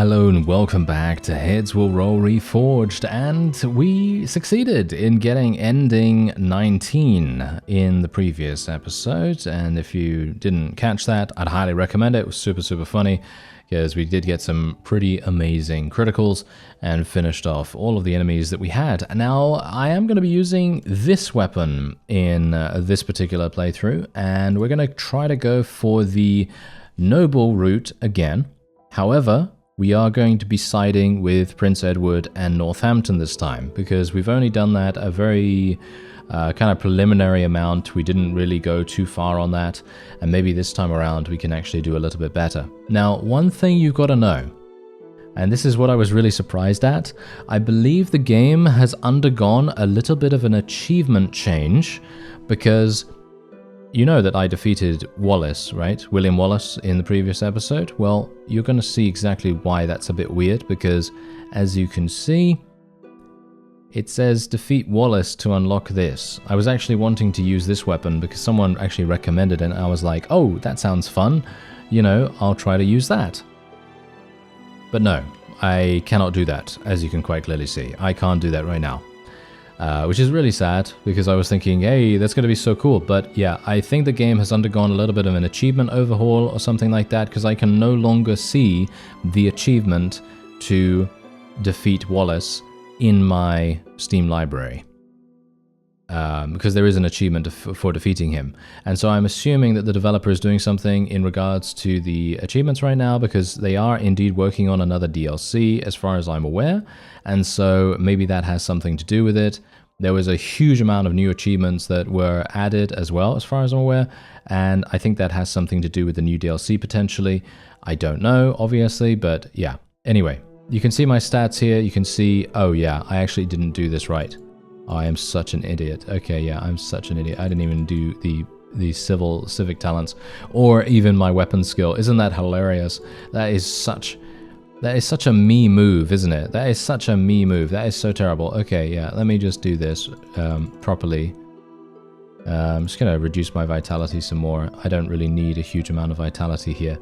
Hello and welcome back to Heads Will Roll Reforged, and we succeeded in getting ending 19 in the previous episode, and if you didn't catch that, I'd highly recommend it. It was super funny, because we did get some pretty amazing criticals and finished off all of the enemies that we had. Now, I am going to be using this weapon in this particular playthrough, and we're going to try to go for the noble route again. However, we are going to be siding with Prince Edward and Northampton this time, because we've only done that a very kind of preliminary amount. We didn't really go too far on that, and maybe this time around we can actually do a little bit better. Now, one thing you've got to know, and this is what I was really surprised at, I believe the game has undergone a little bit of an achievement change, because you know that I defeated Wallace, right? William Wallace in the previous episode. Well, you're going to see exactly why that's a bit weird, because as you can see, it says defeat Wallace to unlock this. I was actually wanting to use this weapon because someone actually recommended it, and I was like, oh, that sounds fun. You know, I'll try to use that. But no, I cannot do that, as you can quite clearly see. I can't do that right now. Which is really sad, because I was thinking, hey, that's going to be so cool. But yeah, I think the game has undergone a little bit of an achievement overhaul or something like that, because I can no longer see the achievement to defeat Wallace in my Steam library. Because there is an achievement for defeating him. And so I'm assuming that the developer is doing something in regards to the achievements right now, because they are indeed working on another DLC as far as I'm aware. And so maybe that has something to do with it. There was a huge amount of new achievements that were added as well, as far as I'm aware. And I think that has something to do with the new DLC potentially. I don't know, obviously, but yeah. Anyway, you can see my stats here. You can see, oh yeah, I actually didn't do this right. I am such an idiot. Okay, yeah, I'm such an idiot. I didn't even do the civic talents or even my weapon skill. Isn't that hilarious? That is such a me move, isn't it? That is such a me move. That is so terrible. Okay, yeah, let me just do this properly. I'm just going to reduce my vitality some more. I don't really need a huge amount of vitality here.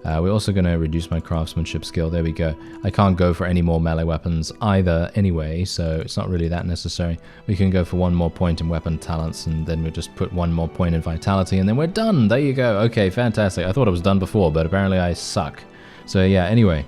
We're also going to reduce my craftsmanship skill. There we go. I can't go for any more melee weapons either anyway, so it's not really that necessary. We can go for one more point in weapon talents, and then we'll just put one more point in vitality, and then we're done. There you go. Okay, fantastic. I thought it was done before, but apparently I suck. So yeah, anyway.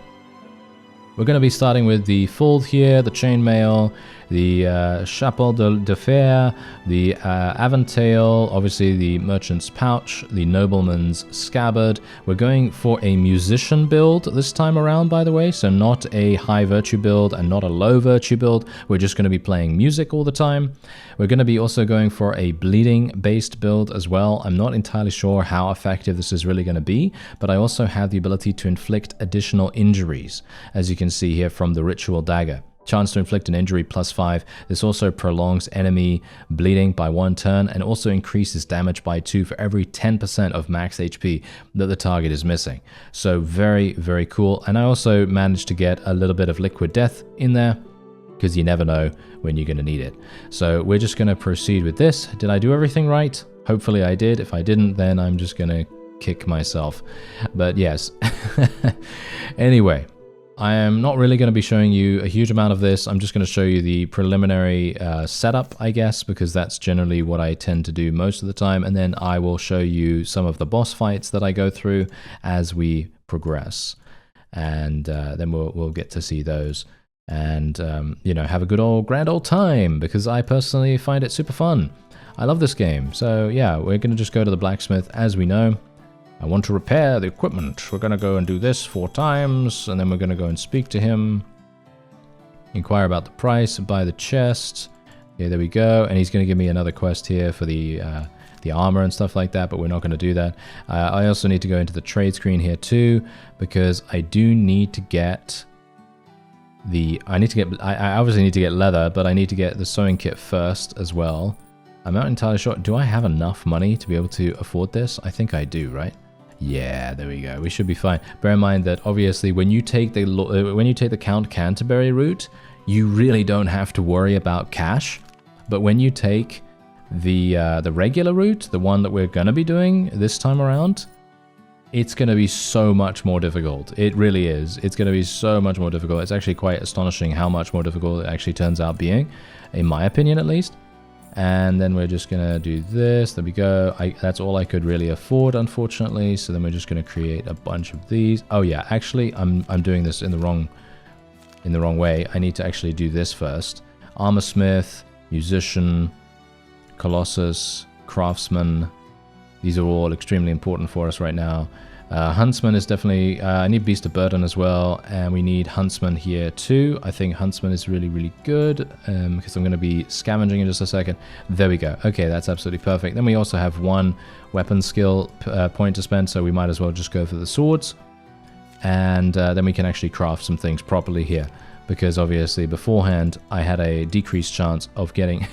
We're going to be starting with the fold here, the chainmail, the chapeau de fer, the aventail, obviously the merchant's pouch, the nobleman's scabbard. We're going for a musician build this time around, by the way, so not a high virtue build and not a low virtue build. We're just going to be playing music all the time. We're going to be also going for a bleeding based build as well. I'm not entirely sure how effective this is really going to be, but I also have the ability to inflict additional injuries, as you can see here from the ritual dagger. Chance to inflict an injury +5. This also prolongs enemy bleeding by 1 turn and also increases damage by 2 for every 10% of max HP that the target is missing. So very cool. And I also managed to get a little bit of liquid death in there, because you never know when you're going to need it. So we're just going to proceed with this. Did I do everything right? Hopefully I did. If I didn't, then I'm just going to kick myself. But yes. Anyway. I am not really going to be showing you a huge amount of this. I'm just going to show you the preliminary setup, I guess, because that's generally what I tend to do most of the time. And then I will show you some of the boss fights that I go through as we progress. And then we'll get to see those and, you know, have a good grand old time, because I personally find it super fun. I love this game. So yeah, we're going to just go to the blacksmith, as we know. I want to repair the equipment. We're going to go and do this 4 times, and then we're going to go and speak to him. Inquire about the price, buy the chest. Okay, there we go. And he's going to give me another quest here for the armor and stuff like that, but we're not going to do that. I also need to go into the trade screen here too, because I do need to get I obviously need to get leather, but I need to get the sewing kit first as well. I'm not entirely sure. Do I have enough money to be able to afford this? I think I do, right? Yeah, there we go. We should be fine. Bear in mind that obviously when you take the Count Canterbury route, you really don't have to worry about cash. But when you take the regular route, the one that we're gonna be doing this time around, it's going to be so much more difficult. It really is. It's going to be so much more difficult. It's actually quite astonishing how much more difficult it actually turns out being, in my opinion at least. And then we're just going to do this. There we go. That's all I could really afford, unfortunately. So then we're just going to create a bunch of these. Oh yeah, actually, I'm doing this in the wrong way. I need to actually do this first. Armorsmith, Musician, Colossus, Craftsman. These are all extremely important for us right now. Huntsman is definitely... I need Beast of Burden as well, and we need Huntsman here too. I think Huntsman is really, really good, because I'm going to be scavenging in just a second. There we go. Okay, that's absolutely perfect. Then we also have one weapon skill point to spend, so we might as well just go for the swords. And then we can actually craft some things properly here, because obviously beforehand I had a decreased chance of getting...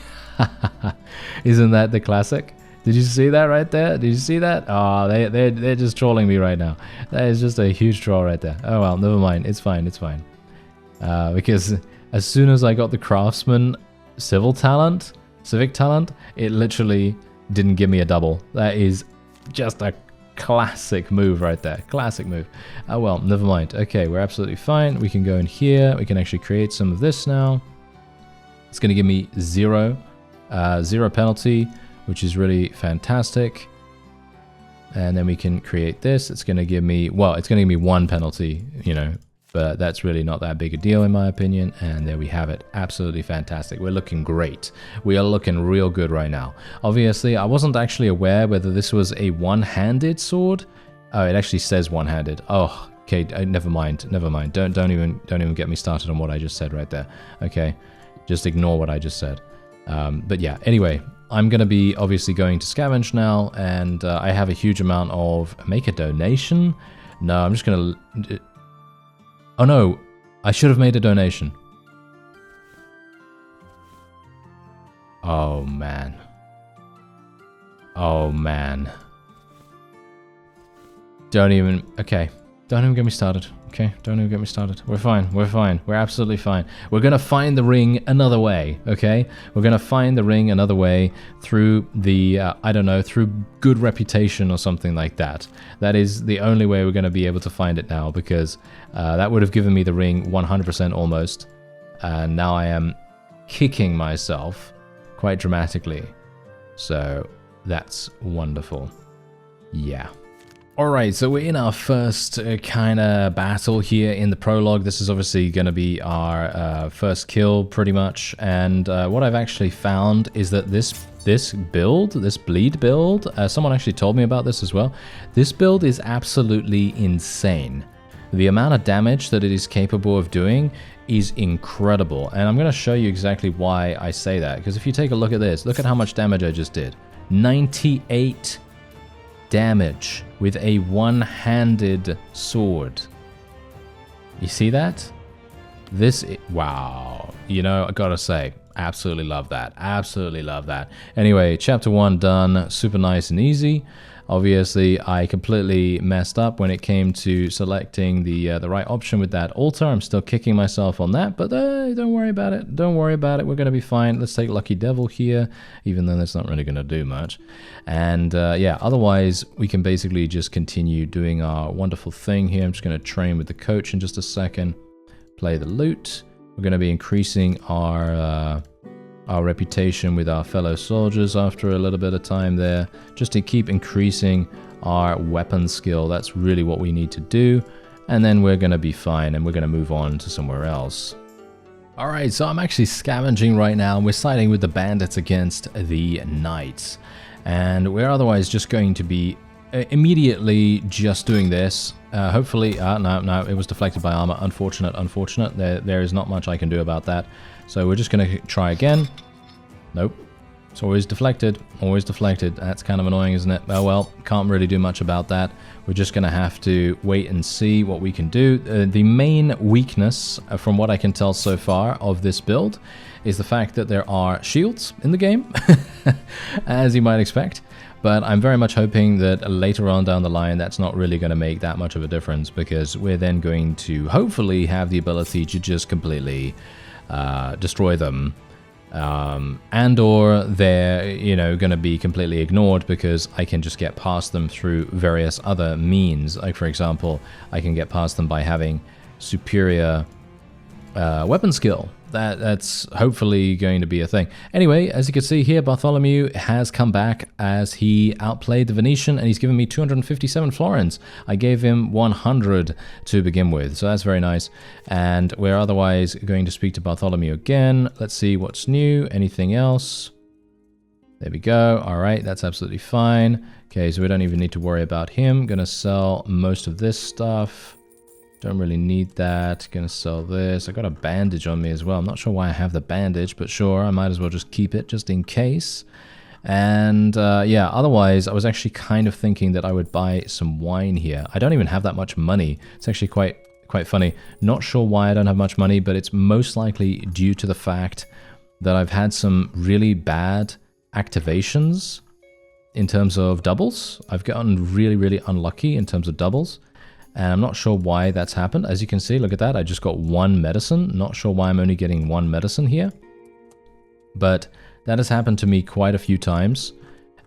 Isn't that the classic? Did you see that right there? Did you see that? Oh, they're just trolling me right now. That is just a huge troll right there. Oh well, never mind. It's fine. It's fine. Because as soon as I got the Craftsman civic talent, it literally didn't give me a double. That is just a classic move right there. Classic move. Oh well, never mind. Okay, we're absolutely fine. We can go in here. We can actually create some of this now. It's going to give me zero penalty, which is really fantastic. And then we can create this. It's going to give me, well, it's going to give me 1 penalty, you know, but that's really not that big a deal in my opinion. And there we have it. Absolutely fantastic. We're looking great. We are looking real good right now. Obviously, I wasn't actually aware whether this was a one-handed sword. Oh, it actually says one-handed. Oh, okay. Never mind. Never mind. Don't even get me started on what I just said right there. Okay. Just ignore what I just said. But yeah, anyway, I'm going to be obviously going to scavenge now, and I have a huge amount of... Make a donation? No, I'm just going to... Oh no, I should have made a donation. Oh man. Oh man. Don't even... Okay, don't even get me started. Okay, don't even get me started. We're fine. We're fine. We're absolutely fine. We're going to find the ring another way, okay? We're going to find the ring another way through the, I don't know, through good reputation or something like that. That is the only way we're going to be able to find it now, because that would have given me the ring 100% almost. And now I am kicking myself quite dramatically. So that's wonderful. Yeah. Alright, so we're in our first kind of battle here in the prologue. This is obviously going to be our first kill, pretty much. And what I've actually found is that this build, this bleed build, someone actually told me about this as well. This build is absolutely insane. The amount of damage that it is capable of doing is incredible. And I'm going to show you exactly why I say that. Because if you take a look at this, look at how much damage I just did. 98 damage with a one-handed sword. You see that? Wow. You know, I gotta say, absolutely love that. Absolutely love that. Anyway, chapter 1 done. Super nice and easy. Obviously, I completely messed up when it came to selecting the right option with that altar. I'm still kicking myself on that, but don't worry about it. Don't worry about it. We're going to be fine. Let's take Lucky Devil here, even though that's not really going to do much. And yeah, otherwise, we can basically just continue doing our wonderful thing here. I'm just going to train with the coach in just a second. Play the lute. We're going to be increasing our reputation with our fellow soldiers after a little bit of time there, just to keep increasing our weapon skill. That's really what we need to do, and then we're going to be fine, and we're going to move on to somewhere else. Alright, so I'm actually scavenging right now, and we're siding with the bandits against the knights, and we're otherwise just going to be immediately just doing this. Hopefully, no, it was deflected by armor. Unfortunate. There is not much I can do about that. So we're just going to try again. Nope. It's always deflected. Always deflected. That's kind of annoying, isn't it? Oh well, can't really do much about that. We're just going to have to wait and see what we can do. The main weakness, from what I can tell so far of this build, is the fact that there are shields in the game, as you might expect. But I'm very much hoping that later on down the line, that's not really going to make that much of a difference, because we're then going to hopefully have the ability to just completely destroy them and or they're, you know, going to be completely ignored because I can just get past them through various other means. Like, for example, I can get past them by having superior weapon skill. That's hopefully going to be a thing. Anyway, as you can see here, Bartholomew has come back as he outplayed the Venetian, and he's given me 257 florins. I gave him 100 to begin with, so that's very nice. And we're otherwise going to speak to Bartholomew again. Let's see what's new. Anything else? There we go. All right, that's absolutely fine. Okay, so we don't even need to worry about him. Gonna sell most of this stuff. Don't really need that. Gonna sell this. I got a bandage on me as well. I'm not sure why I have the bandage, but sure, I might as well just keep it just in case. And yeah, otherwise, I was actually kind of thinking that I would buy some wine here. I don't even have that much money. It's actually quite funny. Not sure why I don't have much money, but it's most likely due to the fact that I've had some really bad activations in terms of doubles. I've gotten really, really unlucky in terms of doubles. And I'm not sure why that's happened. As you can see, look at that. I just got one medicine. Not sure why I'm only getting one medicine here. But that has happened to me quite a few times.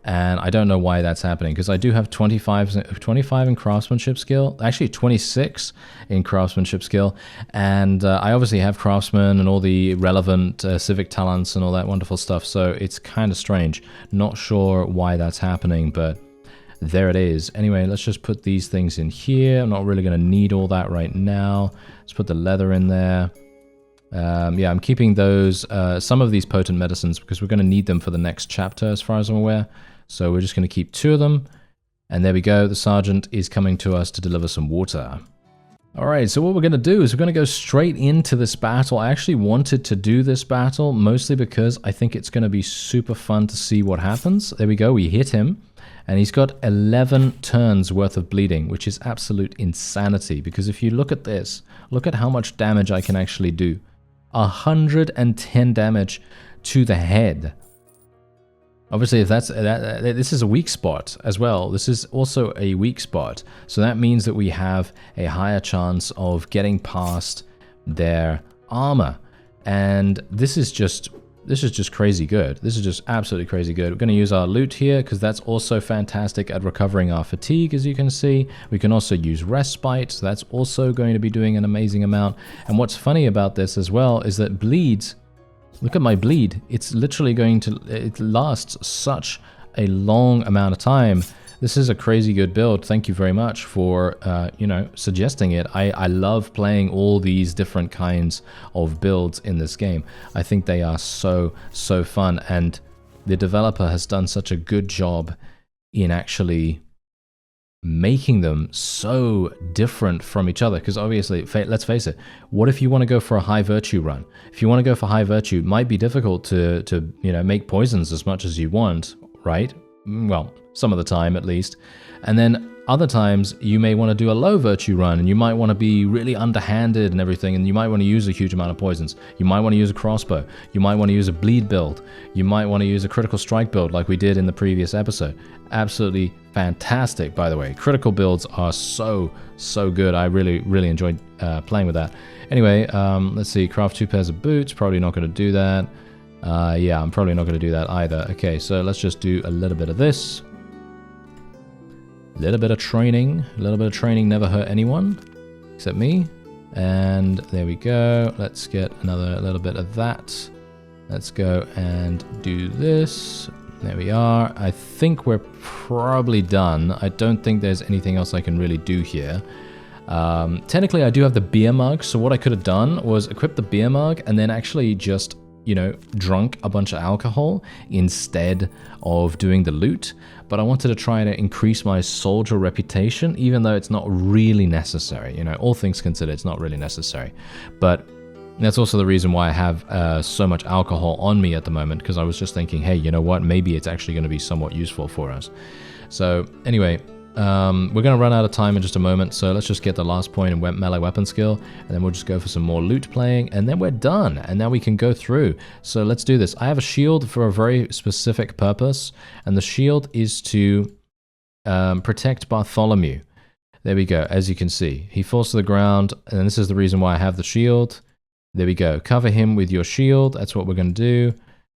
And I don't know why that's happening. Because I do have 25 in craftsmanship skill. Actually, 26 in craftsmanship skill. And I obviously have craftsman and all the relevant civic talents and all that wonderful stuff. So it's kind of strange. Not sure why that's happening, but there it is. Anyway, let's just put these things in here. I'm not really going to need all that right now. Let's put the leather in there. Yeah, I'm keeping those, some of these potent medicines because we're going to need them for the next chapter as far as I'm aware. So we're just going to keep 2 of them. And there we go. The sergeant is coming to us to deliver some water. All right, so what we're going to do is we're going to go straight into this battle. I actually wanted to do this battle mostly because I think it's going to be super fun to see what happens. There we go. We hit him. And he's got 11 turns worth of bleeding, which is absolute insanity. Because if you look at this, look at how much damage I can actually do. 110 damage to the head. Obviously, if this is a weak spot as well. This is also a weak spot. So that means that we have a higher chance of getting past their armor. And this is just crazy good. This is just absolutely crazy good. We're going to use our loot here because that's also fantastic at recovering our fatigue, as you can see. We can also use respite, so that's also going to be doing an amazing amount. And what's funny about this as well is that bleeds, look at my bleed. It's literally it lasts such a long amount of time. This is a crazy good build. Thank you very much for, you know, suggesting it. I love playing all these different kinds of builds in this game. I think they are so fun, and the developer has done such a good job in actually making them so different from each other. Because obviously, let's face it, what if you want to go for a high virtue run? If you want to go for high virtue, it might be difficult to you know, make poisons as much as you want, right? Well, some of the time at least. And then other times you may want to do a low virtue run, and you might want to be really underhanded and everything, and you might want to use a huge amount of poisons. You might want to use a crossbow. You might want to use a bleed build. You might want to use a critical strike build like we did in the previous episode. Absolutely fantastic, by the way. Critical builds are so good. I really enjoyed playing with that. Anyway, let's see. Craft 2 pairs of boots. Probably not going to do that. Yeah, I'm probably not going to do that either. Okay, so let's just do a little bit of this. A little bit of training. A little bit of training never hurt anyone, except me. And there we go. Let's get another little bit of that. Let's go and do this. There we are. I think we're probably done. I don't think there's anything else I can really do here. Technically, I do have the beer mug, so what I could have done was equip the beer mug and then actually just, you know, drunk a bunch of alcohol instead of doing the loot. But I wanted to try to increase my soldier reputation, even though it's not really necessary. You know, all things considered, it's not really necessary. But that's also the reason why I have so much alcohol on me at the moment, because I was just thinking, hey, you know what, maybe it's actually going to be somewhat useful for us. So anyway, we're going to run out of time in just a moment, so let's just get the last point in melee weapon skill, and then we'll just go for some more loot playing, and then we're done, and now we can go through. So let's do this. I have a shield for a very specific purpose, and the shield is to protect Bartholomew. There we go, as you can see. He falls to the ground, and this is the reason why I have the shield. There we go. Cover him with your shield. That's what we're going to do.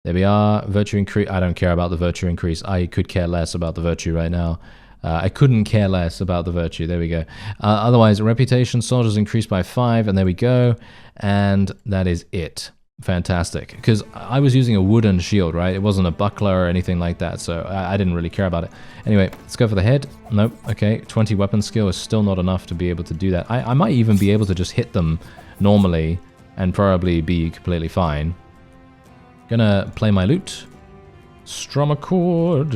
There we are. Virtue increase. I don't care about the virtue increase. I could care less about the virtue right now. I couldn't care less about the virtue. There we go. Otherwise, reputation, soldiers increased by 5, and there we go. And that is it. Fantastic. Because I was using a wooden shield, right? It wasn't a buckler or anything like that, so I didn't really care about it. Anyway, let's go for the head. Nope. Okay, 20 weapon skill is still not enough to be able to do that. I might even be able to just hit them normally and probably be completely fine. Gonna play my lute. Strum a chord,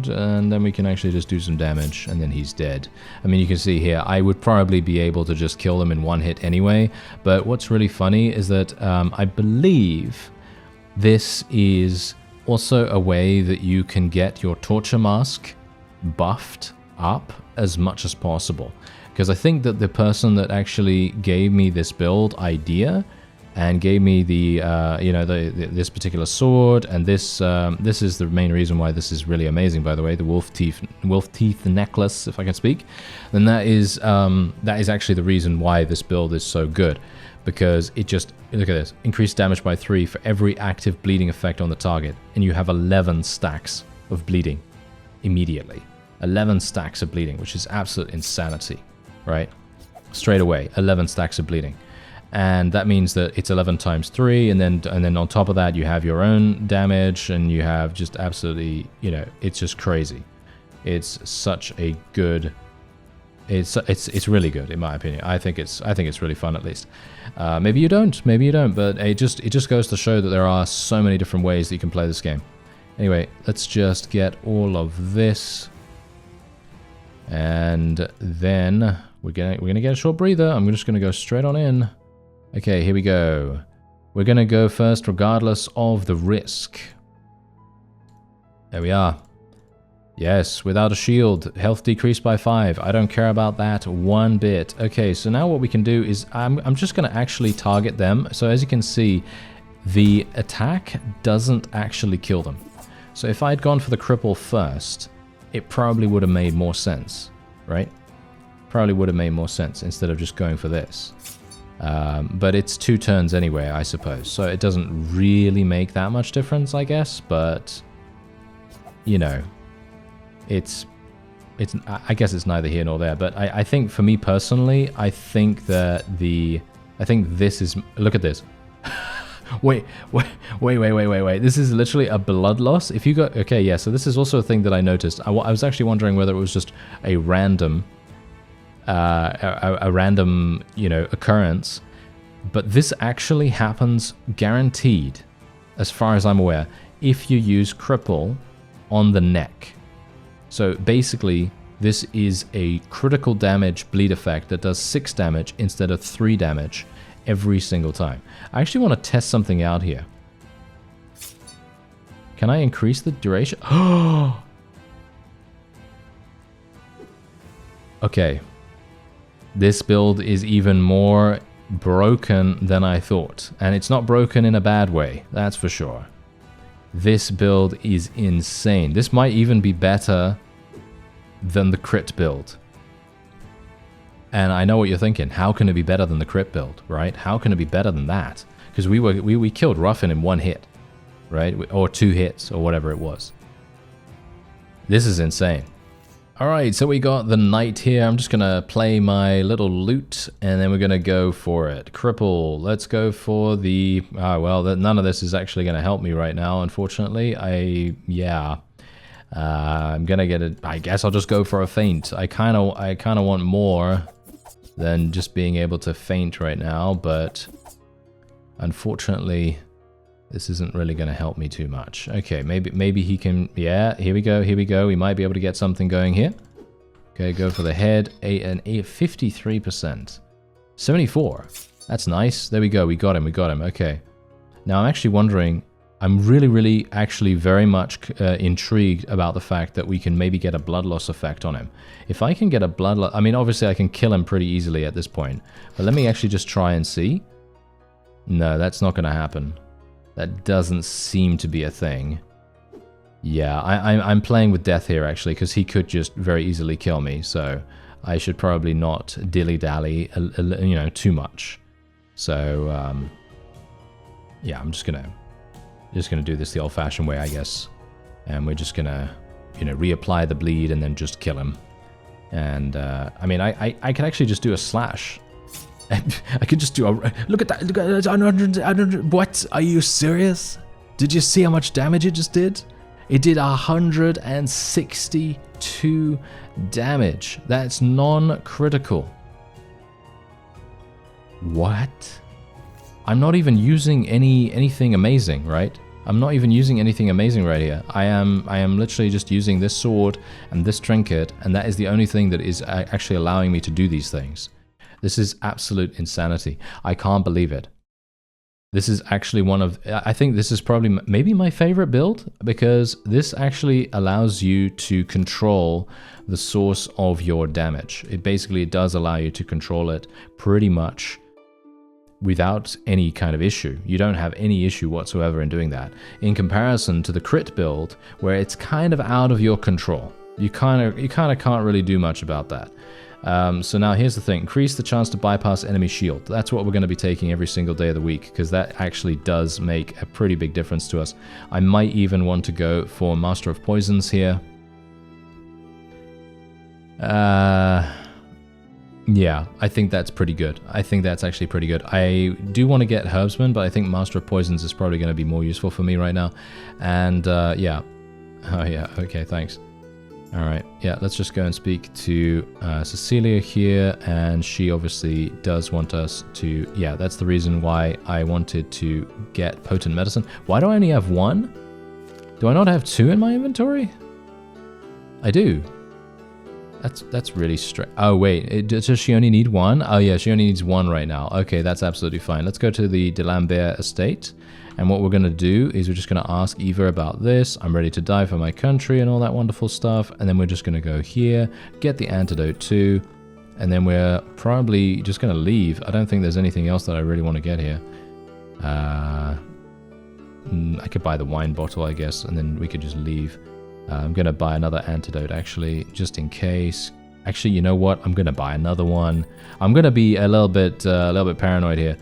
and then we can actually just do some damage, and then he's dead. I mean, you can see here, I would probably be able to just kill him in one hit anyway, but what's really funny is that I believe this is also a way that you can get your torture mask buffed up as much as possible. Because I think that the person that actually gave me this build idea and gave me the this particular sword, and this is the main reason why this is really amazing, by the way, the wolf teeth necklace, if I can speak. Then that is actually the reason why this build is so good, because it just, look at this, increased damage by 3 for every active bleeding effect on the target, and you have 11 stacks of bleeding immediately. 11 stacks of bleeding, which is absolute insanity, right? Straight away, 11 stacks of bleeding. And that means that it's 11 times 3, and then on top of that you have your own damage, and you have just absolutely, it's just crazy. It's such a good, it's really good in my opinion. I think it's really fun, at least. Maybe you don't, but it just goes to show that there are so many different ways that you can play this game. Anyway, let's just get all of this, and then we're gonna get a short breather. I'm just gonna go straight on in. Okay, here we go. We're gonna go first regardless of the risk. There we are. Yes, without a shield, health decreased by 5. I don't care about that one bit. Okay, so now what we can do is I'm just gonna actually target them. So as you can see, the attack doesn't actually kill them. So if I'd gone for the cripple first, it probably would have made more sense, right? Probably would have made more sense instead of just going for this. But it's 2 turns anyway, I suppose, so it doesn't really make that much difference, I guess, but, it's I guess it's neither here nor there, but I think for me personally, I think this is, look at this. Wait, this is literally a blood loss. If you go, okay, yeah, so this is also a thing that I noticed. I was actually wondering whether it was just a random occurrence, but this actually happens guaranteed, as far as I'm aware, if you use cripple on the neck. So basically, this is a critical damage bleed effect that does 6 damage instead of 3 damage every single time. I actually want to test something out here. Can I increase the duration? Oh! Okay. This build is even more broken than I thought. And it's not broken in a bad way, that's for sure. This build is insane. This might even be better than the crit build. And I know what you're thinking. How can it be better than the crit build, right? How can it be better than that? Because we killed Ruffin in 1 hit, right? Or 2 hits, or whatever it was. This is insane. Alright, so we got the knight here. I'm just going to play my little lute, and then we're going to go for it. Cripple. Let's go for the... well, none of this is actually going to help me right now, unfortunately. I'm going to get it... I guess I'll just go for a feint. I kind of want more than just being able to feint right now, but unfortunately... this isn't really going to help me too much. Okay, maybe he can... yeah, here we go. We might be able to get something going here. Okay, go for the head. 53%. 74. That's nice. There we go. We got him. Okay. Now, I'm actually wondering... I'm really, actually very much intrigued about the fact that we can maybe get a blood loss effect on him. If I can get a blood loss... I mean, obviously, I can kill him pretty easily at this point. But let me actually just try and see. No, that's not going to happen. That doesn't seem to be a thing. Yeah, I'm playing with death here, actually, because he could just very easily kill me, so I should probably not dilly-dally, too much. So, yeah, I'm just gonna Just gonna do this the old-fashioned way, I guess. And we're just gonna, you know, reapply the bleed and then just kill him. And, I mean, I could actually just do a slash. I could just do a... Look at that! Look at that! What? Are you serious? Did you see how much damage it just did? It did 162 damage. That's non-critical. What? I'm not even using anything amazing, right? I'm not even using anything amazing right here. I am literally just using this sword and this trinket, and that is the only thing that is actually allowing me to do these things. This is absolute insanity. I can't believe it. This is actually one of, I think this is probably maybe my favorite build, because this actually allows you to control the source of your damage. It basically does allow you to control it pretty much without any kind of issue. You don't have any issue whatsoever in doing that, in comparison to the crit build, where it's kind of out of your control. You kind of can't really do much about that. So now here's the thing, increase the chance to bypass enemy shield. That's what we're going to be taking every single day of the week, because that actually does make a pretty big difference to us. I might even want to go for Master of Poisons here. Yeah, I think that's pretty good. I think that's actually pretty good. I do want to get Herbsman, but I think Master of Poisons is probably going to be more useful for me right now. And yeah. Oh yeah, okay, thanks. Alright, yeah, let's just go and speak to Cecilia here, and she obviously does want us to... Yeah, that's the reason why I wanted to get Potent Medicine. Why do I only have one? Do I not have two in my inventory? I do. That's really strange. Oh wait, does she only need one? Oh yeah, she only needs one right now. Okay, that's absolutely fine. Let's go to the de Lambert estate, and what we're going to do is we're just going to ask Eva about this. I'm ready to die for my country and all that wonderful stuff, and then we're just going to go here, get the antidote too, and then we're probably just going to leave. I don't think there's anything else that I really want to get here. I could buy the wine bottle, I guess, and then we could just leave. I'm going to buy another antidote, actually, just in case. Actually, you know what? I'm going to buy another one. I'm going to be a little bit paranoid here.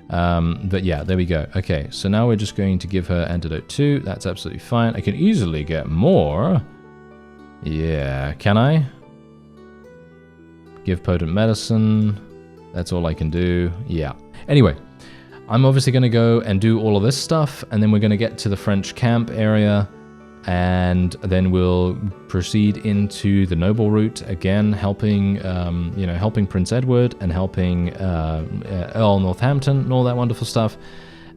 But yeah, there we go. Okay, so now we're just going to give her antidote 2. That's absolutely fine. I can easily get more. Yeah, can I? Give Potent Medicine. That's all I can do. Yeah. Anyway, I'm obviously going to go and do all of this stuff, and then we're going to get to the French camp area. And then we'll proceed into the noble route again, helping, helping Prince Edward and helping Earl Northampton and all that wonderful stuff.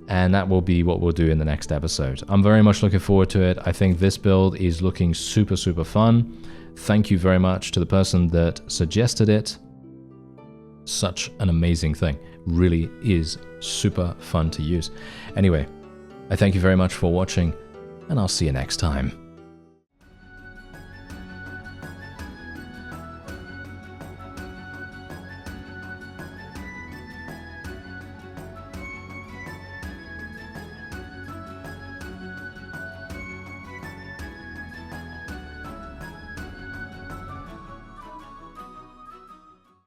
And that will be what we'll do in the next episode. I'm very much looking forward to it. I think this build is looking super, super fun. Thank you very much to the person that suggested it. Such an amazing thing. Really is super fun to use. Anyway, I thank you very much for watching, and I'll see you next time.